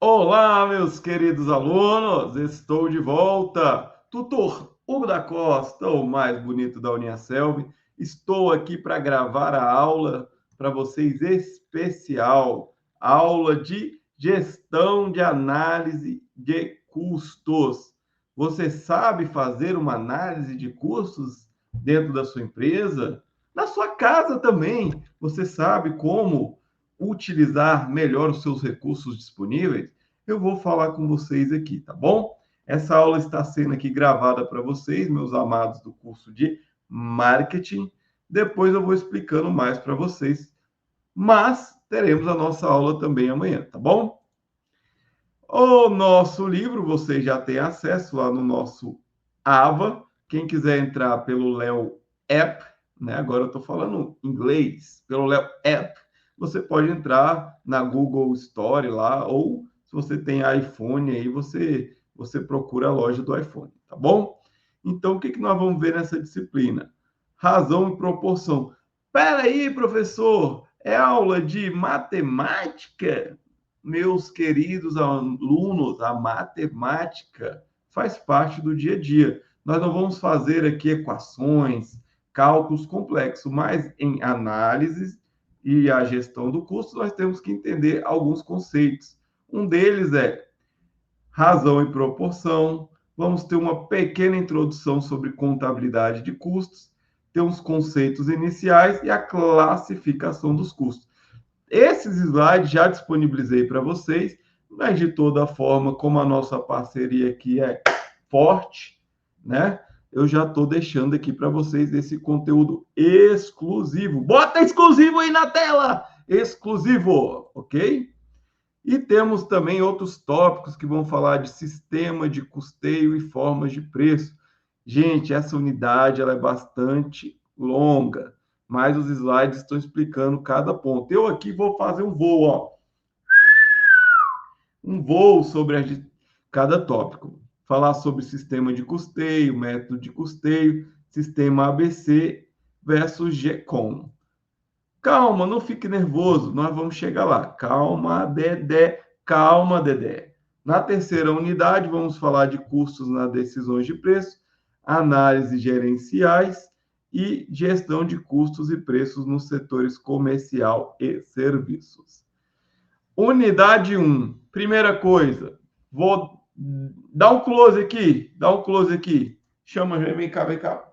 Olá, meus queridos alunos, estou de volta. Tutor Hugo da Costa, o mais bonito da Uniaselv. Estou aqui para gravar a aula para vocês especial, aula de gestão de análise de custos. Você sabe fazer uma análise de custos dentro da sua empresa? Na sua casa também. Você sabe como utilizar melhor os seus recursos disponíveis? Eu vou falar com vocês aqui, tá bom? Essa aula está sendo aqui gravada para vocês, meus amados do curso de marketing. Depois eu vou explicando mais para vocês, mas teremos a nossa aula também amanhã, tá bom? O nosso livro você já tem acesso lá no nosso AVA. Quem quiser entrar pelo Léo App, né? Agora eu estou falando inglês, pelo Léo App, você pode entrar na Google Store lá, ou se você tem iPhone aí, você procura a loja do iPhone, tá bom? Então, o que nós vamos ver nessa disciplina? Razão e proporção. Espera aí, professor, é aula de matemática? Meus queridos alunos, a matemática faz parte do dia a dia. Nós não vamos fazer aqui equações, cálculos complexos, mas em análises e a gestão do custo, nós temos que entender alguns conceitos. Um deles é razão e proporção. Vamos ter uma pequena introdução sobre contabilidade de custos, ter uns conceitos iniciais e a classificação dos custos. Esses slides já disponibilizei para vocês, mas de toda forma, como a nossa parceria aqui é forte, né? Eu já estou deixando aqui para vocês esse conteúdo exclusivo. Bota exclusivo aí na tela! Exclusivo, ok? E temos também outros tópicos que vão falar de sistema de custeio e formas de preço. Gente, essa unidade ela é bastante longa, mas os slides estão explicando cada ponto. Eu aqui vou fazer um voo, ó, um voo sobre cada tópico. Falar sobre sistema de custeio, método de custeio, sistema ABC versus GECOM. Calma, não fique nervoso, nós vamos chegar lá. Calma, Dedé, calma, Dedé. Na terceira unidade, vamos falar de custos nas decisões de preço, análises gerenciais e gestão de custos e preços nos setores comercial e serviços. Unidade 1. Primeira coisa, vou dar um close aqui, Chama, vem cá, vem cá.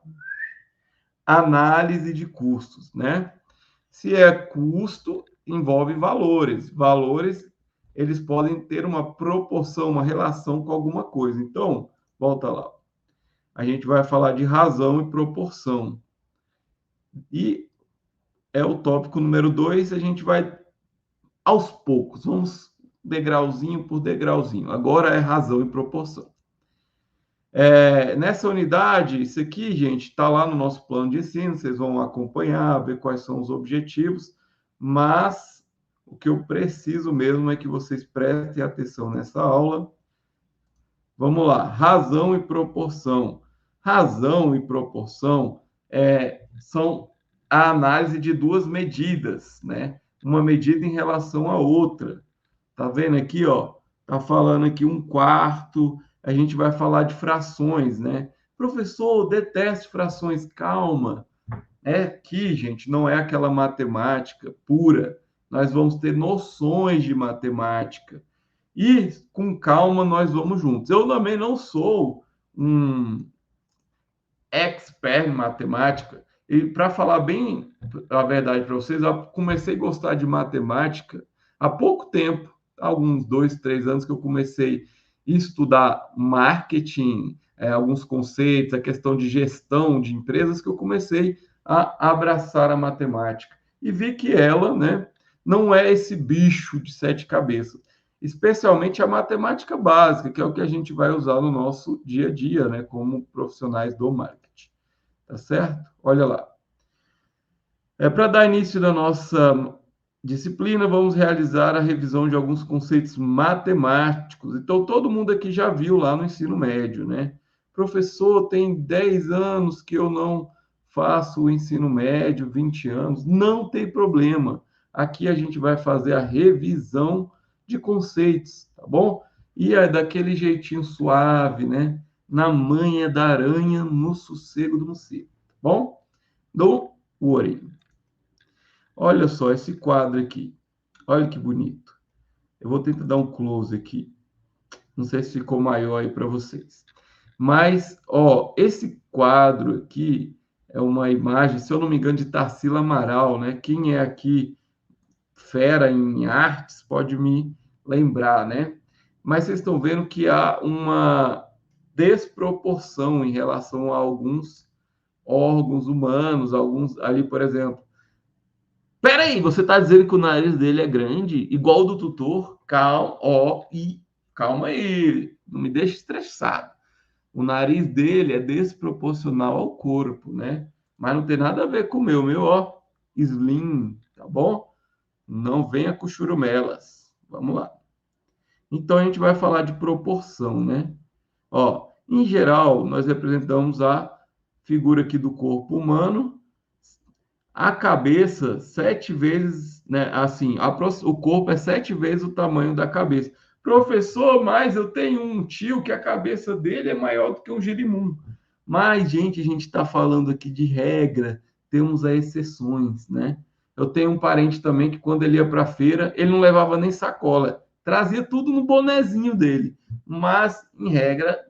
Análise de custos, né? Se é custo, envolve valores. Valores, eles podem ter uma proporção, uma relação com alguma coisa. Então, volta lá. A gente vai falar de razão e proporção. E é o tópico número 2, a gente vai aos poucos, vamos degrauzinho por degrauzinho. Agora é razão e proporção. Nessa unidade, isso aqui, gente, está lá no nosso plano de ensino, vocês vão acompanhar, ver quais são os objetivos, mas o que eu preciso mesmo é que vocês prestem atenção nessa aula. Vamos lá, razão e proporção. Razão e proporção são a análise de duas medidas, né? Uma medida em relação à outra. Tá vendo aqui, ó? Tá falando aqui um quarto, a gente vai falar de frações, né? Professor, detesto frações, calma. É aqui, gente, não é aquela matemática pura. Nós vamos ter noções de matemática. E com calma nós vamos juntos. Eu também não sou um expert em matemática. E para falar bem a verdade para vocês, eu comecei a gostar de matemática há pouco tempo, alguns 2, 3 anos que eu comecei a estudar marketing, alguns conceitos, a questão de gestão de empresas, que eu comecei a abraçar a matemática. E vi que ela, né, não é esse bicho de 7 cabeças, especialmente a matemática básica, que é o que a gente vai usar no nosso dia a dia, né, como profissionais do marketing. Tá certo? Olha lá. Para dar início da nossa disciplina, vamos realizar a revisão de alguns conceitos matemáticos. Então, todo mundo aqui já viu lá no ensino médio, né? Professor, tem 10 anos que eu não faço o ensino médio, 20 anos. Não tem problema. Aqui a gente vai fazer a revisão de conceitos, tá tá bom? E é daquele jeitinho suave, né? Na manha da aranha, no sossego do morcego, tá bom? Don't worry. Olha só esse quadro aqui. Olha que bonito. Eu vou tentar dar um close aqui. Não sei se ficou maior aí para vocês. Mas, ó, esse quadro aqui é uma imagem, se eu não me engano, de Tarsila Amaral, né? Quem é aqui fera em artes pode me lembrar, né? Mas vocês estão vendo que há uma desproporção em relação a alguns órgãos humanos, alguns ali, por exemplo. Peraí, você está dizendo que o nariz dele é grande, igual o do tutor? Calma, ó, e calma aí, não me deixe estressado. O nariz dele é desproporcional ao corpo, né? Mas não tem nada a ver com o meu, ó, slim, tá bom? Não venha com churumelas. Vamos lá. Então a gente vai falar de proporção, né? Ó, em geral, nós representamos a figura aqui do corpo humano, a cabeça 7 vezes, né? Assim, o corpo é 7 vezes o tamanho da cabeça. Professor, mas eu tenho um tio que a cabeça dele é maior do que um girimum. Mas, gente, a gente está falando aqui de regra, temos as exceções, né? Eu tenho um parente também que, quando ele ia para a feira, ele não levava nem sacola, trazia tudo no bonezinho dele. Mas, em regra,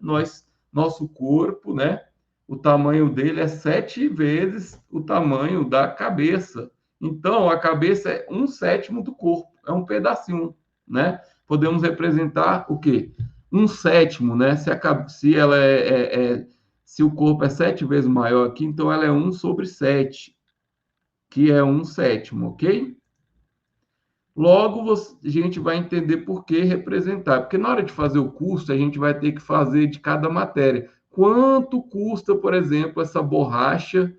nosso corpo, né? O tamanho dele é 7 vezes o tamanho da cabeça. Então, a cabeça é 1/7 do corpo, é um pedacinho, né? Podemos representar o quê? 1/7, né? Se ela se o corpo é 7 vezes maior aqui, então ela é 1/7, que é 1/7, ok? Logo, a gente vai entender por que representar. Porque na hora de fazer o curso, a gente vai ter que fazer de cada matéria. Quanto custa, por exemplo, essa borracha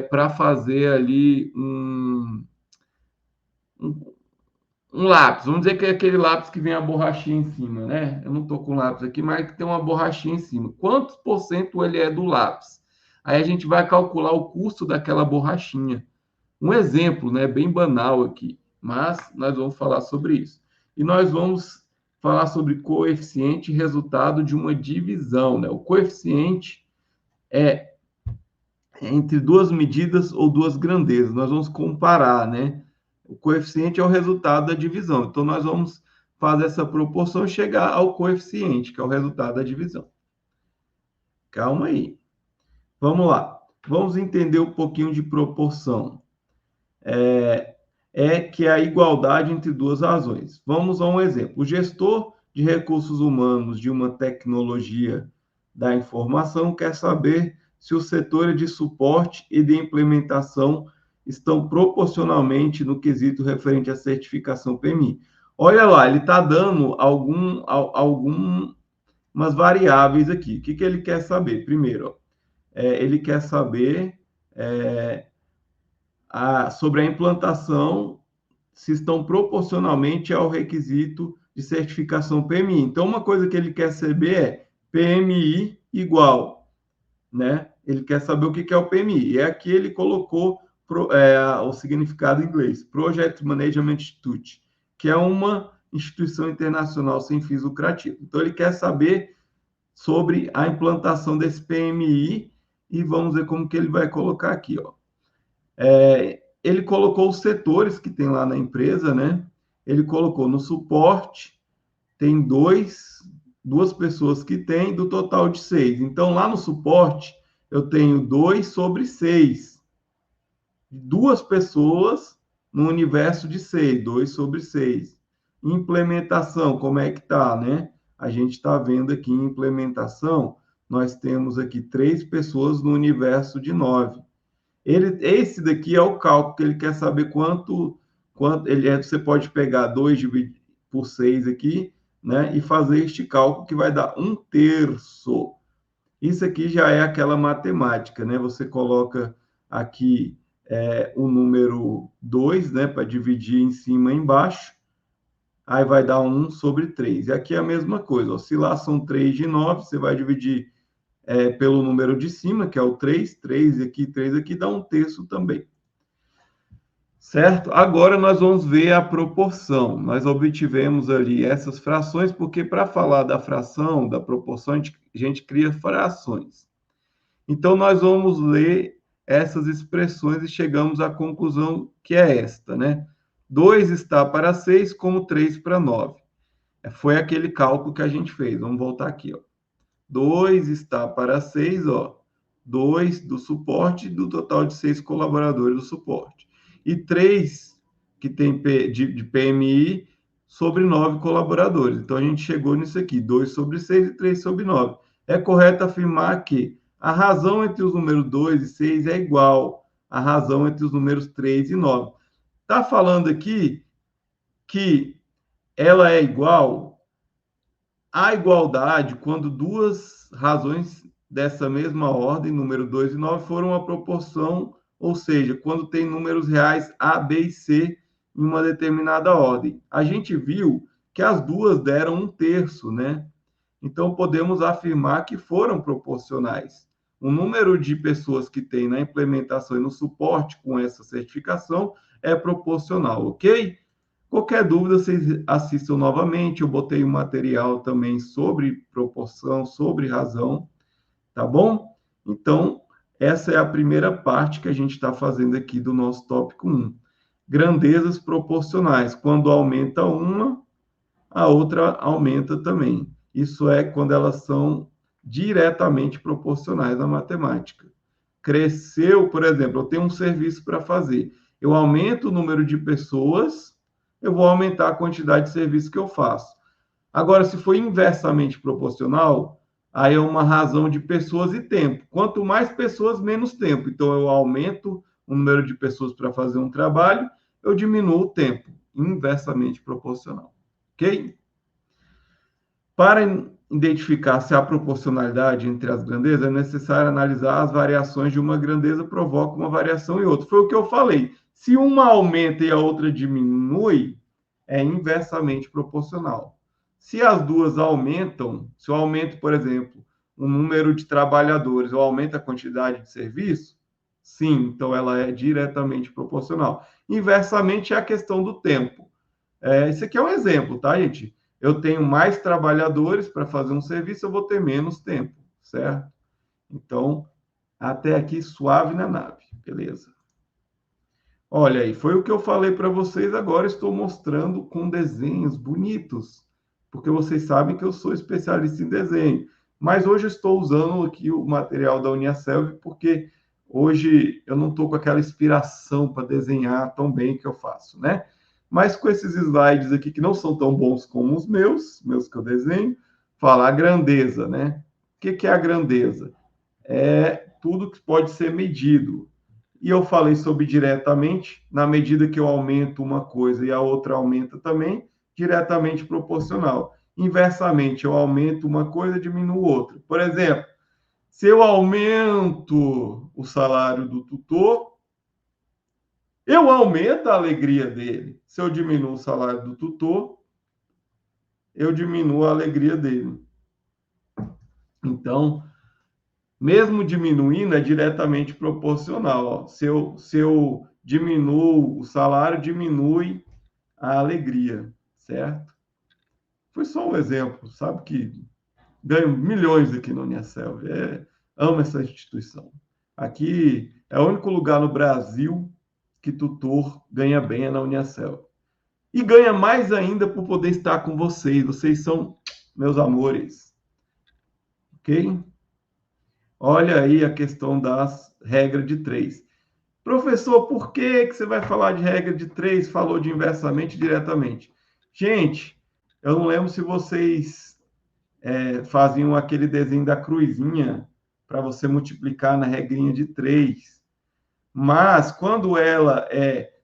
para fazer ali um, um lápis? Vamos dizer que é aquele lápis que vem a borrachinha em cima, né? Eu não estou com lápis aqui, mas que tem uma borrachinha em cima. Quantos por cento ele é do lápis? Aí a gente vai calcular o custo daquela borrachinha. Um exemplo, né, bem banal aqui, mas nós vamos falar sobre isso. E nós vamos falar sobre coeficiente e resultado de uma divisão, né? O coeficiente é entre duas medidas ou duas grandezas. Nós vamos comparar, né? O coeficiente é o resultado da divisão. Então, nós vamos fazer essa proporção e chegar ao coeficiente, que é o resultado da divisão. Calma aí. Vamos lá. Vamos entender um pouquinho de proporção. Que é a igualdade entre duas razões. Vamos a um exemplo. O gestor de recursos humanos de uma tecnologia da informação quer saber se os setores de suporte e de implementação estão proporcionalmente no quesito referente à certificação PMI. Olha lá, ele está dando algumas variáveis aqui. O que ele quer saber? Primeiro, ele quer saber sobre a implantação, se estão proporcionalmente ao requisito de certificação PMI. Então, uma coisa que ele quer saber é PMI igual, né? Ele quer saber o que é o PMI. E aqui ele colocou o significado em inglês, Project Management Institute, que é uma instituição internacional sem fins lucrativos. Então, ele quer saber sobre a implantação desse PMI e vamos ver como que ele vai colocar aqui, ó. Ele colocou os setores que tem lá na empresa, né? Ele colocou no suporte, tem duas pessoas que tem, do total de 6. Então, lá no suporte, eu tenho 2/6. Duas pessoas no universo de 6, 2/6. Implementação, como é que tá, né? A gente está vendo aqui em implementação, nós temos aqui 3 pessoas no universo de 9. Esse daqui é o cálculo que ele quer saber quanto você pode pegar 2 dividido por 6 aqui, né? E fazer este cálculo que vai dar 1/3. Isso aqui já é aquela matemática, né? Você coloca aqui o número 2, né? Para dividir em cima e embaixo. Aí vai dar 1/3. E aqui é a mesma coisa, ó. Se lá são 3 de 9, você vai dividir pelo número de cima, que é o 3 aqui, 3 aqui, dá 1/3 também. Certo? Agora nós vamos ver a proporção. Nós obtivemos ali essas frações, porque para falar da fração, da proporção, a gente cria frações. Então, nós vamos ler essas expressões e chegamos à conclusão que é esta, né? 2 está para 6, como 3 para 9. Foi aquele cálculo que a gente fez. Vamos voltar aqui, ó. 2 está para 6, ó. 2 do suporte, do total de 6 colaboradores do suporte. E 3, que tem de PMI, sobre 9 colaboradores. Então, a gente chegou nisso aqui, 2 sobre 6 e 3 sobre 9. É correto afirmar que a razão entre os números 2 e 6 é igual à razão entre os números 3 e 9. Está falando aqui que ela é igual à igualdade quando duas razões dessa mesma ordem, número 2 e 9, foram uma proporção, ou seja, quando tem números reais A, B e C em uma determinada ordem. A gente viu que as duas deram 1/3, né? Então, podemos afirmar que foram proporcionais. O número de pessoas que tem na implementação e no suporte com essa certificação é proporcional, ok? Qualquer dúvida, vocês assistam novamente. Eu botei um material também sobre proporção, sobre razão, tá bom? Então, essa é a primeira parte que a gente está fazendo aqui do nosso tópico 1. Grandezas proporcionais. Quando aumenta uma, a outra aumenta também. Isso é quando elas são diretamente proporcionais na matemática. Cresceu, por exemplo, eu tenho um serviço para fazer. Eu aumento o número de pessoas, eu vou aumentar a quantidade de serviço que eu faço. Agora, se for inversamente proporcional, aí é uma razão de pessoas e tempo. Quanto mais pessoas, menos tempo. Então, eu aumento o número de pessoas para fazer um trabalho, eu diminuo o tempo. Inversamente proporcional. Ok? Para identificar se há proporcionalidade entre as grandezas, é necessário analisar as variações de uma grandeza provoca uma variação em outra. Foi o que eu falei. Se uma aumenta e a outra diminui, é inversamente proporcional. Se as duas aumentam, se eu aumento, por exemplo, o número de trabalhadores, ou aumenta a quantidade de serviço, sim, então ela é diretamente proporcional. Inversamente é a questão do tempo. Esse aqui é um exemplo, tá, gente? Eu tenho mais trabalhadores para fazer um serviço, eu vou ter menos tempo, certo? Então, até aqui suave na nave, beleza? Olha aí, foi o que eu falei para vocês, agora estou mostrando com desenhos bonitos, porque vocês sabem que eu sou especialista em desenho. Mas hoje estou usando aqui o material da Uniaselv, porque hoje eu não estou com aquela inspiração para desenhar tão bem que eu faço, né? Mas com esses slides aqui, que não são tão bons como os meus que eu desenho, fala a grandeza, né? O que é a grandeza? É tudo que pode ser medido. E eu falei sobre diretamente, na medida que eu aumento uma coisa e a outra aumenta também, diretamente proporcional. Inversamente, eu aumento uma coisa, diminuo outra. Por exemplo, se eu aumento o salário do tutor, eu aumento a alegria dele. Se eu diminuo o salário do tutor, eu diminuo a alegria dele. Então, mesmo diminuindo, é diretamente proporcional. Ó. Se eu diminuo o salário, diminui a alegria, certo? Foi só um exemplo, sabe que ganho milhões aqui na Uniaselv. Amo essa instituição. Aqui é o único lugar no Brasil que tutor ganha bem é na Uniaselv. E ganha mais ainda por poder estar com vocês. Vocês são meus amores. Ok? Olha aí a questão das regras de 3. Professor, por que você vai falar de regra de 3? Falou de inversamente e diretamente. Gente, eu não lembro se vocês faziam aquele desenho da cruzinha para você multiplicar na regrinha de 3. Mas, quando ela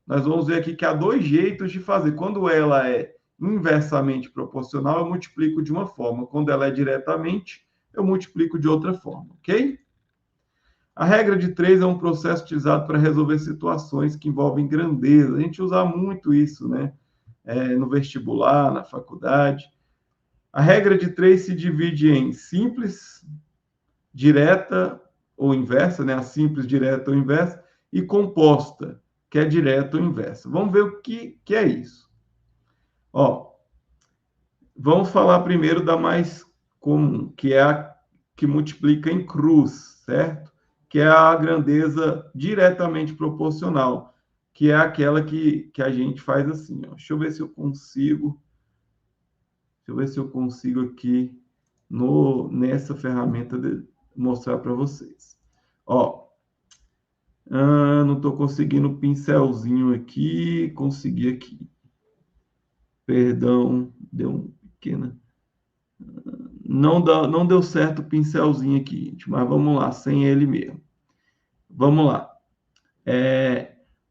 nós vamos ver aqui que há dois jeitos de fazer. Quando ela é inversamente proporcional, eu multiplico de uma forma. Quando ela é diretamente, eu multiplico de outra forma, ok? A regra de 3 é um processo utilizado para resolver situações que envolvem grandeza. A gente usa muito isso, né? No vestibular, na faculdade. A regra de 3 se divide em simples, direta ou inversa, né? A simples, direta ou inversa, e composta. que é direto ou inverso. Vamos ver o que é isso. Ó, vamos falar primeiro da mais comum, que é a que multiplica em cruz, certo? Que é a grandeza diretamente proporcional, que é aquela que a gente faz assim, ó. Deixa eu ver se eu consigo aqui nessa ferramenta mostrar para vocês. Ó, não estou conseguindo o pincelzinho aqui, consegui aqui. Perdão, deu um pequeno. Não deu certo o pincelzinho aqui, gente, mas vamos lá, sem ele mesmo. Vamos lá.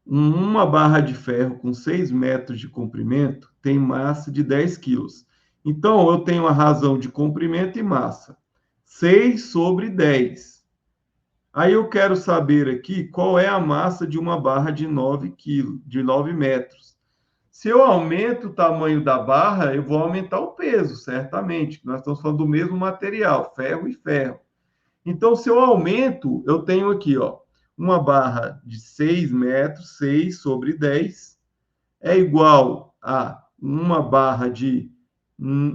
Uma barra de ferro com 6 metros de comprimento tem massa de 10 quilos. Então, eu tenho a razão de comprimento e massa. 6 sobre 10. Aí eu quero saber aqui qual é a massa de uma barra de 9 quilos, de 9 metros. Se eu aumento o tamanho da barra, eu vou aumentar o peso, certamente. Nós estamos falando do mesmo material, ferro e ferro. Então, se eu aumento, eu tenho aqui, ó, uma barra de 6 metros, 6 sobre 10, é igual a uma barra de...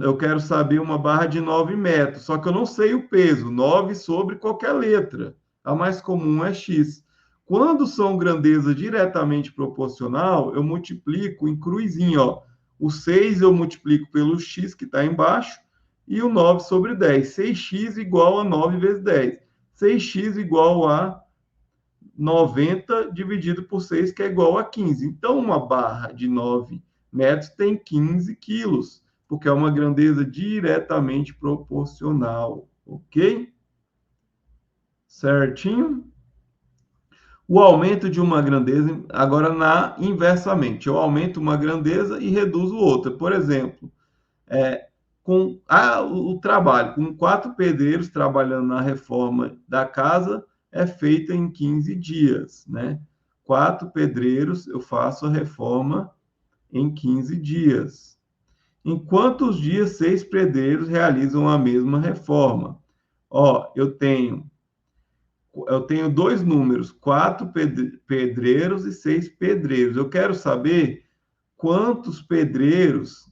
Eu quero saber uma barra de 9 metros, só que eu não sei o peso, 9 sobre qualquer letra. A mais comum é X. Quando são grandeza diretamente proporcional, eu multiplico em cruzinho, ó. O 6 eu multiplico pelo X, que está embaixo, e o 9 sobre 10. 6x igual a 9 vezes 10. 6x igual a 90 dividido por 6, que é igual a 15. Então, uma barra de 9 metros tem 15 quilos, porque é uma grandeza diretamente proporcional, ok? Certinho? O aumento de uma grandeza, agora inversamente, eu aumento uma grandeza e reduzo outra. Por exemplo, o trabalho, com 4 pedreiros trabalhando na reforma da casa, é feita em 15 dias, né? 4 pedreiros, eu faço a reforma em 15 dias. Em quantos dias 6 pedreiros realizam a mesma reforma? Ó, eu tenho 2 números, 4 pedreiros e 6 pedreiros. Eu quero saber quantos pedreiros,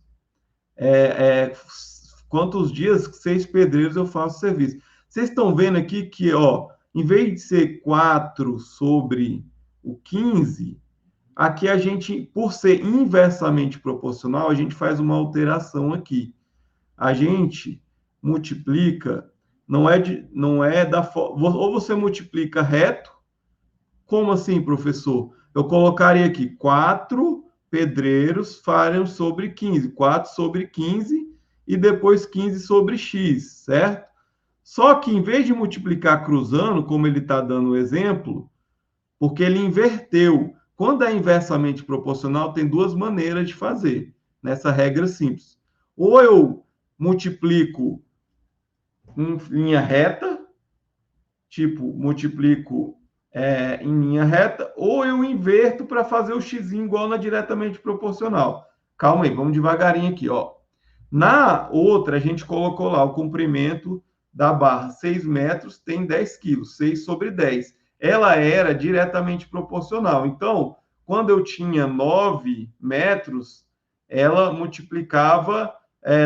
quantos dias 6 pedreiros eu faço serviço. Vocês estão vendo aqui que, ó, em vez de ser 4 sobre o 15, aqui a gente, por ser inversamente proporcional, a gente faz uma alteração aqui. A gente multiplica, não é da forma, ou você multiplica reto. Como assim, professor? Eu colocaria aqui 4 pedreiros farem sobre 15, 4 sobre 15 e depois 15 sobre x, certo? Só que em vez de multiplicar cruzando, como ele está dando o exemplo, porque ele inverteu. Quando é inversamente proporcional, tem 2 maneiras de fazer nessa regra simples. Ou eu multiplico em linha reta, tipo, multiplico em linha reta, ou eu inverto para fazer o x igual na diretamente proporcional. Calma aí, vamos devagarinho aqui, ó. Na outra, a gente colocou lá o comprimento da barra, 6 metros, tem 10 quilos, 6 sobre 10. Ela era diretamente proporcional. Então, quando eu tinha 9 metros, ela multiplicava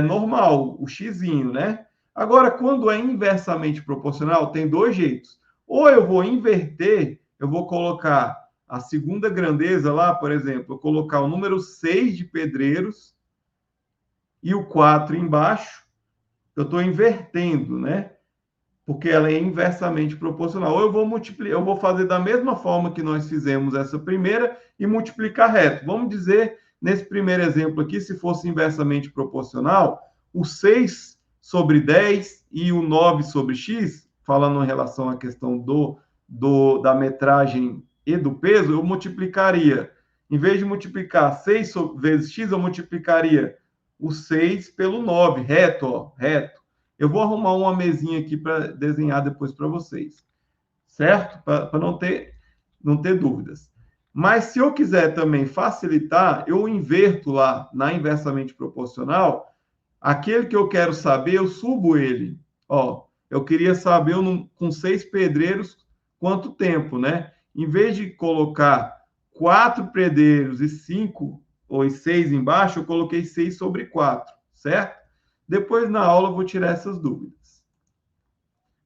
normal, o xzinho, né? Agora, quando é inversamente proporcional, tem 2 jeitos. Ou eu vou inverter, eu vou colocar a segunda grandeza lá, por exemplo, eu colocar o número 6 de pedreiros e o 4 embaixo, eu estou invertendo, né? Porque ela é inversamente proporcional. Ou eu vou multiplicar, eu vou fazer da mesma forma que nós fizemos essa primeira e multiplicar reto. Vamos dizer, nesse primeiro exemplo aqui, se fosse inversamente proporcional, o 6 sobre 10 e o 9 sobre x, falando em relação à questão da metragem e do peso, eu multiplicaria, em vez de multiplicar 6 vezes x, eu multiplicaria o 6 pelo 9, reto, ó, reto. Eu vou arrumar uma mesinha aqui para desenhar depois para vocês, certo? Para não ter dúvidas. Mas se eu quiser também facilitar, eu inverto lá na inversamente proporcional, aquele que eu quero saber, eu subo ele. Ó, eu queria saber com 6 pedreiros quanto tempo, né? Em vez de colocar 4 predeiros e 5 ou 6 embaixo, eu coloquei 6 sobre 4, certo? Depois, na aula, eu vou tirar essas dúvidas.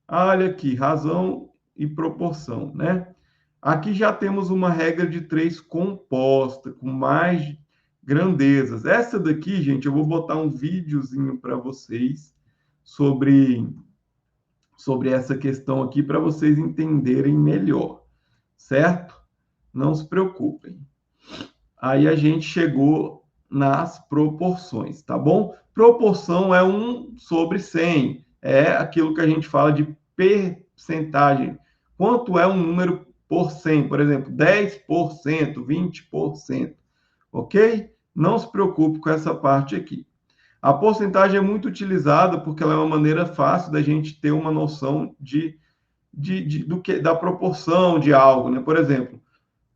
Olha aqui, razão e proporção, né? Aqui já temos uma regra de 3 composta, com mais grandezas. Essa daqui, gente, eu vou botar um videozinho para vocês sobre essa questão aqui, para vocês entenderem melhor, certo? Não se preocupem. Aí a gente chegou nas proporções, tá bom? Proporção é 1 sobre 100. É aquilo que a gente fala de percentagem. Quanto é um número por 100? Por exemplo, 10%, 20%. Ok? Não se preocupe com essa parte aqui. A porcentagem é muito utilizada porque ela é uma maneira fácil da gente ter uma noção da proporção de algo, né? Por exemplo,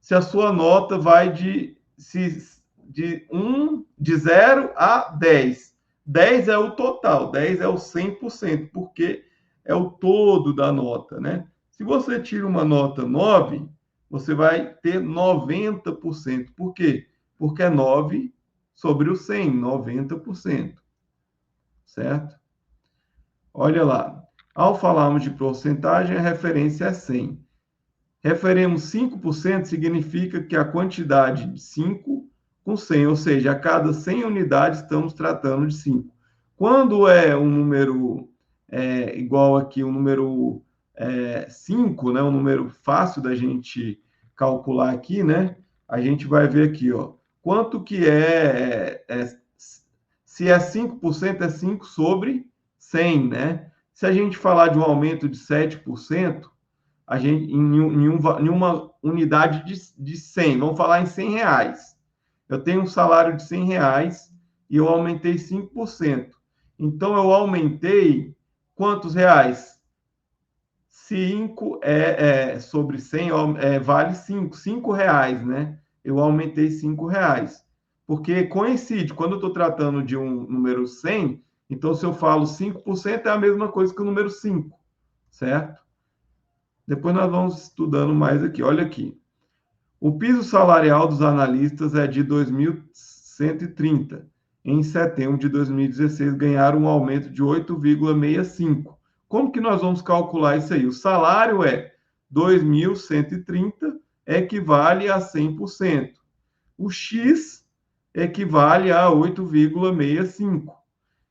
se a sua nota vai de 0 a 10. 10 é o total, 10 é o 100%, porque é o todo da nota, né? Se você tira uma nota 9, você vai ter 90%. Por quê? Porque é 9 sobre o 100, 90%. Certo? Olha lá. Ao falarmos de porcentagem, a referência é 100. Referemos 5%, significa que a quantidade de 5 com 100, ou seja, a cada 100 unidades estamos tratando de 5. Quando é um número igual aqui, um número 5, né, um número fácil da gente calcular aqui, né, a gente vai ver aqui, ó, quanto que se é 5%, é 5 sobre 100, né? Se a gente falar de um aumento de 7%, a gente, em uma unidade de 100, vamos falar em 100 reais. Eu tenho um salário de 100 reais e eu aumentei 5%. Então, eu aumentei quantos reais? 5 sobre 100 vale 5 reais, né? Eu aumentei 5 reais. Porque coincide, quando eu estou tratando de um número 100, então se eu falo 5% é a mesma coisa que o número 5, certo? Depois nós vamos estudando mais aqui. Olha aqui. O piso salarial dos analistas é de 2.130. Em setembro de 2016, ganharam um aumento de 8,65. Como que nós vamos calcular isso aí? O salário é 2.130, equivale a 100%. O X equivale a 8,65. O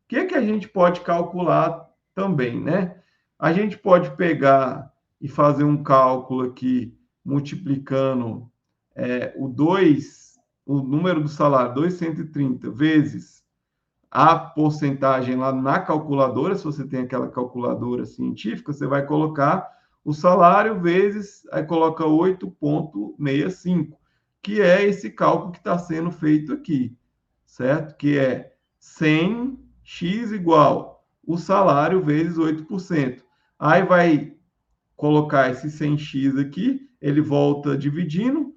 que a gente pode calcular também, né? A gente pode pegar e fazer um cálculo aqui, multiplicando o número do salário, 230, vezes a porcentagem lá na calculadora, se você tem aquela calculadora científica, você vai colocar o salário vezes, aí coloca 8,65, que é esse cálculo que está sendo feito aqui, certo? Que é 100x igual o salário vezes 8%. Aí vai colocar esse 100x aqui, ele volta dividindo,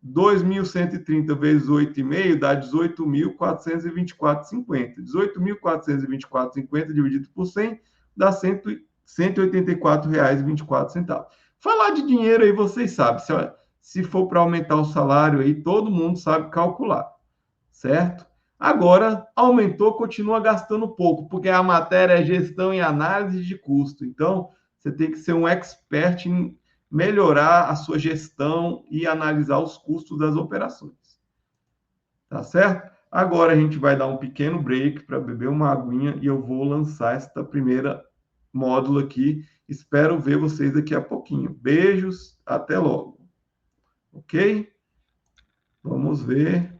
2.130 vezes 8,5 dá 18.424,50. 18.424,50 dividido por 100 dá R$ 184,24. Falar de dinheiro aí, vocês sabem. Se for para aumentar o salário aí, todo mundo sabe calcular, certo? Agora, aumentou, continua gastando pouco, porque a matéria é gestão e análise de custo. Então, você tem que ser um expert em melhorar a sua gestão e analisar os custos das operações. Tá certo? Agora a gente vai dar um pequeno break para beber uma aguinha e eu vou lançar esta primeira módulo aqui. Espero ver vocês daqui a pouquinho. Beijos, até logo. Ok? Vamos ver.